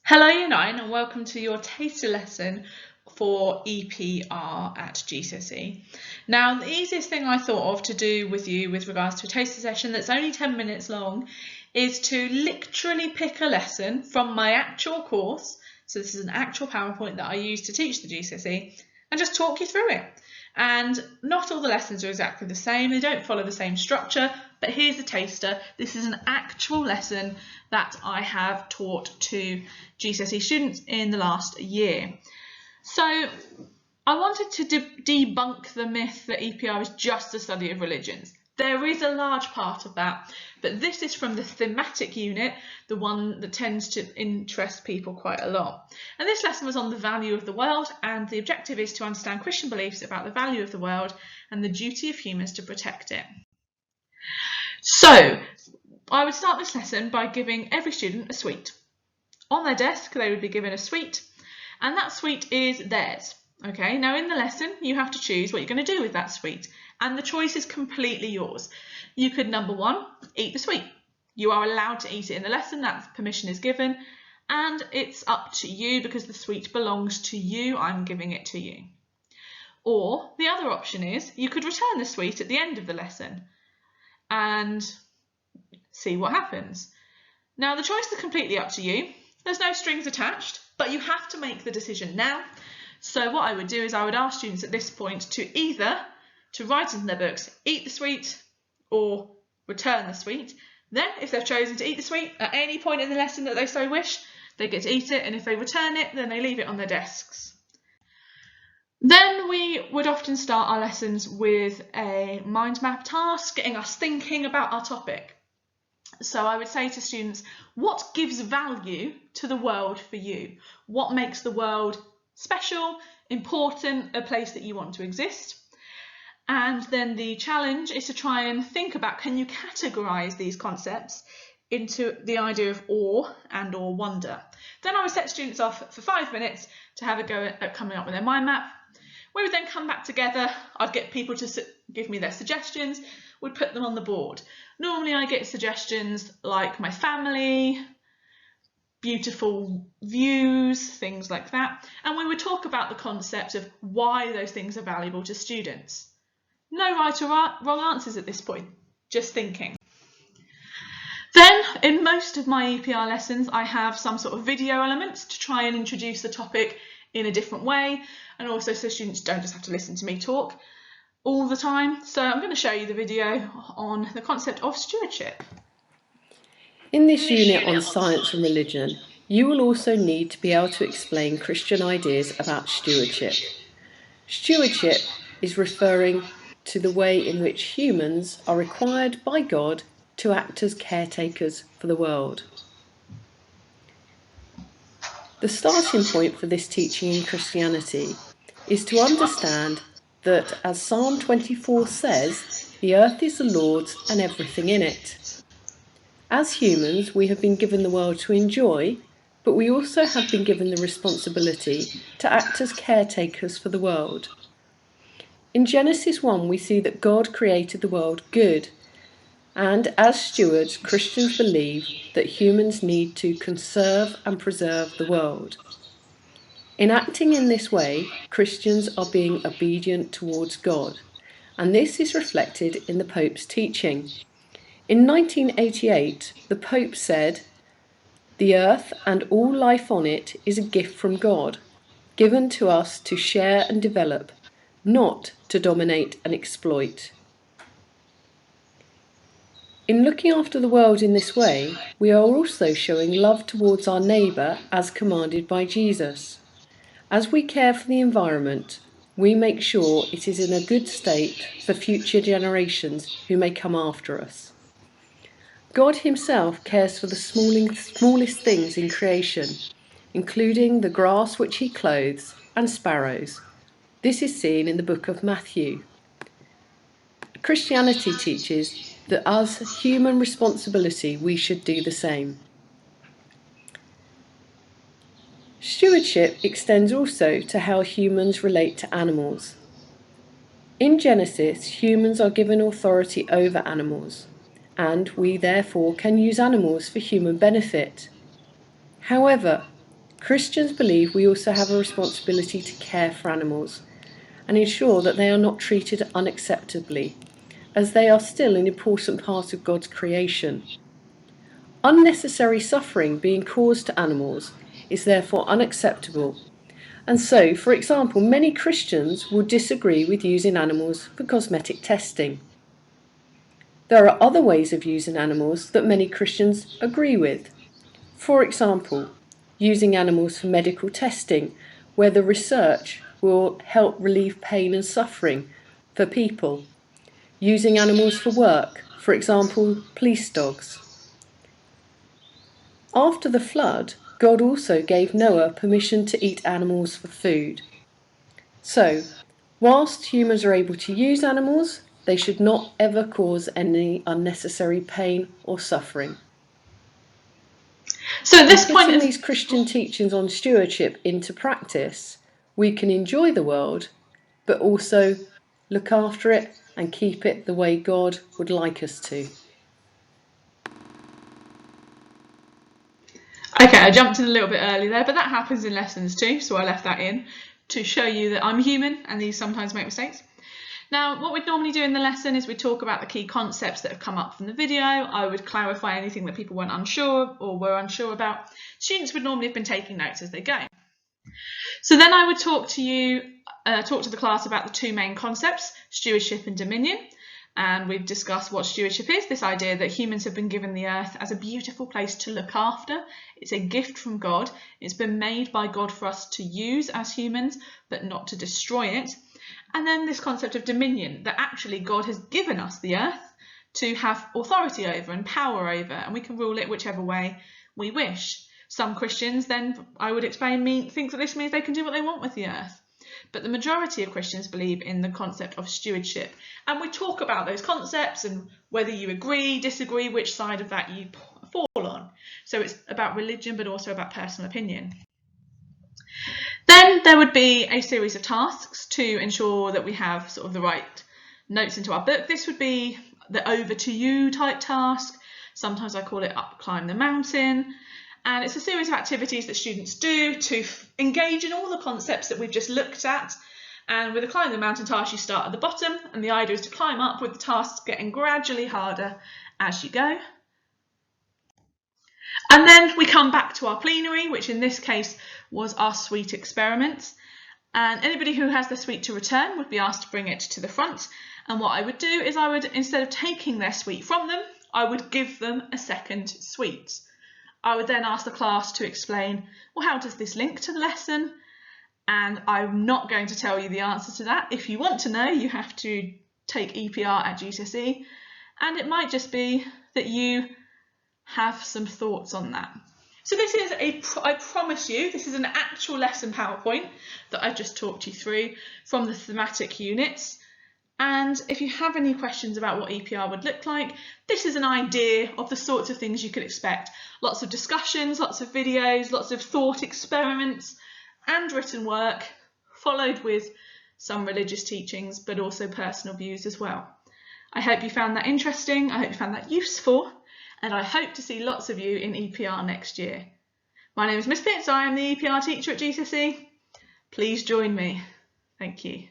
Hello Year 9 and welcome to your taster lesson for EPR at GCSE. Now the easiest thing I thought of to do with you with regards to a taster session that's only 10 minutes long is to literally pick a lesson from my actual course, so this is an actual PowerPoint that I use to teach the GCSE, and just talk you through it. And not all the lessons are exactly the same, they don't follow the same structure, but here's a taster. This is an actual lesson that I have taught to GCSE students in the last year. So I wanted to debunk the myth that EPR is just a study of religions. There is a large part of that, but this is from the thematic unit, the one that tends to interest people quite a lot. And this lesson was on the value of the world, and the objective is to understand Christian beliefs about the value of the world and the duty of humans to protect it. So I would start this lesson by giving every student a sweet. On their desk they would be given a sweet, and that sweet is theirs. Okay, now in the lesson you have to choose what you're going to do with that sweet, and the choice is completely yours. You could, number one, eat the sweet. You are allowed to eat it in the lesson, that permission is given, and it's up to you because the sweet belongs to you, I'm giving it to you. Or the other option is you could return the sweet at the end of the lesson and see what happens. Now the choice is completely up to you. There's no strings attached, but you have to make the decision now. So what I would do is I would ask students at this point to either write in their books, eat the sweet or return the sweet. Then if they've chosen to eat the sweet at any point in the lesson that they so wish, they get to eat it, and if they return it, then they leave it on their desks. Then we would often start our lessons with a mind map task, getting us thinking about our topic. So I would say to students, what gives value to the world for you? What makes the world special, important, a place that you want to exist? And then the challenge is to try and think about, can you categorise these concepts into the idea of awe and or wonder? Then I would set students off for 5 minutes to have a go at coming up with their mind map. We would then come back together. I'd get people to give me their suggestions. We'd put them on the board. Normally I get suggestions like my family, beautiful views, things like that. And we would talk about the concept of why those things are valuable to students. No right or wrong answers at this point, just thinking. Then, in most of my EPR lessons, I have some sort of video elements to try and introduce the topic in a different way, and also so students don't just have to listen to me talk all the time. So I'm going to show you the video on the concept of stewardship. In this unit on science and religion, you will also need to be able to explain Christian ideas about stewardship. Stewardship is referring to the way in which humans are required by God to act as caretakers for the world. The starting point for this teaching in Christianity is to understand that, as Psalm 24 says, the earth is the Lord's and everything in it. As humans, we have been given the world to enjoy, but we also have been given the responsibility to act as caretakers for the world. In Genesis 1, we see that God created the world good, and as stewards, Christians believe that humans need to conserve and preserve the world. In acting in this way, Christians are being obedient towards God, and this is reflected in the Pope's teaching. In 1988, the Pope said, "The earth and all life on it is a gift from God, given to us to share and develop, not to dominate and exploit." In looking after the world in this way, we are also showing love towards our neighbour as commanded by Jesus. As we care for the environment, we make sure it is in a good state for future generations who may come after us. God himself cares for the smallest things in creation, including the grass which he clothes and sparrows. This is seen in the book of Matthew. Christianity teaches that as human responsibility, we should do the same. Stewardship extends also to how humans relate to animals. In Genesis, humans are given authority over animals, and we therefore can use animals for human benefit. However, Christians believe we also have a responsibility to care for animals and ensure that they are not treated unacceptably, as they are still an important part of God's creation. Unnecessary suffering being caused to animals is therefore unacceptable. And so, for example, many Christians will disagree with using animals for cosmetic testing. There are other ways of using animals that many Christians agree with. For example, using animals for medical testing, where the research will help relieve pain and suffering for people. Using animals for work, for example, police dogs. After the flood, God also gave Noah permission to eat animals for food. So, whilst humans are able to use animals, they should not ever cause any unnecessary pain or suffering. So at this point, putting these Christian teachings on stewardship into practice, we can enjoy the world, but also look after it and keep it the way God would like us to. Okay, I jumped in a little bit early there, but that happens in lessons too, so I left that in to show you that I'm human and these sometimes make mistakes. Now, what we'd normally do in the lesson is we'd talk about the key concepts that have come up from the video. I would clarify anything that people weren't unsure or were unsure about. Students would normally have been taking notes as they go. So then I would talk to the class about the two main concepts, stewardship and dominion. And we've discussed what stewardship is, this idea that humans have been given the earth as a beautiful place to look after. It's a gift from God. It's been made by God for us to use as humans, but not to destroy it. And then this concept of dominion, that actually God has given us the earth to have authority over and power over, and we can rule it whichever way we wish. Some Christians then, I would explain, think that this means they can do what they want with the earth. But the majority of Christians believe in the concept of stewardship. And we talk about those concepts and whether you agree, disagree, which side of that you fall on. So it's about religion, but also about personal opinion. Then there would be a series of tasks to ensure that we have sort of the right notes into our book. This would be the over to you type task. Sometimes I call it up climb the mountain. And it's a series of activities that students do to engage in all the concepts that we've just looked at. And with a climb the mountain task, you start at the bottom, and the idea is to climb up with the tasks getting gradually harder as you go. And then we come back to our plenary, which in this case was our sweet experiments. And anybody who has the sweet to return would be asked to bring it to the front. And what I would do is I would, instead of taking their sweet from them, I would give them a second sweet. I would then ask the class to explain, well, how does this link to the lesson? And I'm not going to tell you the answer to that. If you want to know, you have to take EPR at GCSE. And it might just be that you have some thoughts on that. So this is I promise you, this is an actual lesson PowerPoint that I've just talked you through from the thematic units. And if you have any questions about what EPR would look like, this is an idea of the sorts of things you could expect. Lots of discussions, lots of videos, lots of thought experiments and written work, followed with some religious teachings, but also personal views as well. I hope you found that interesting, I hope you found that useful, and I hope to see lots of you in EPR next year. My name is Miss Pitts, I am the EPR teacher at GCSE. Please join me. Thank you.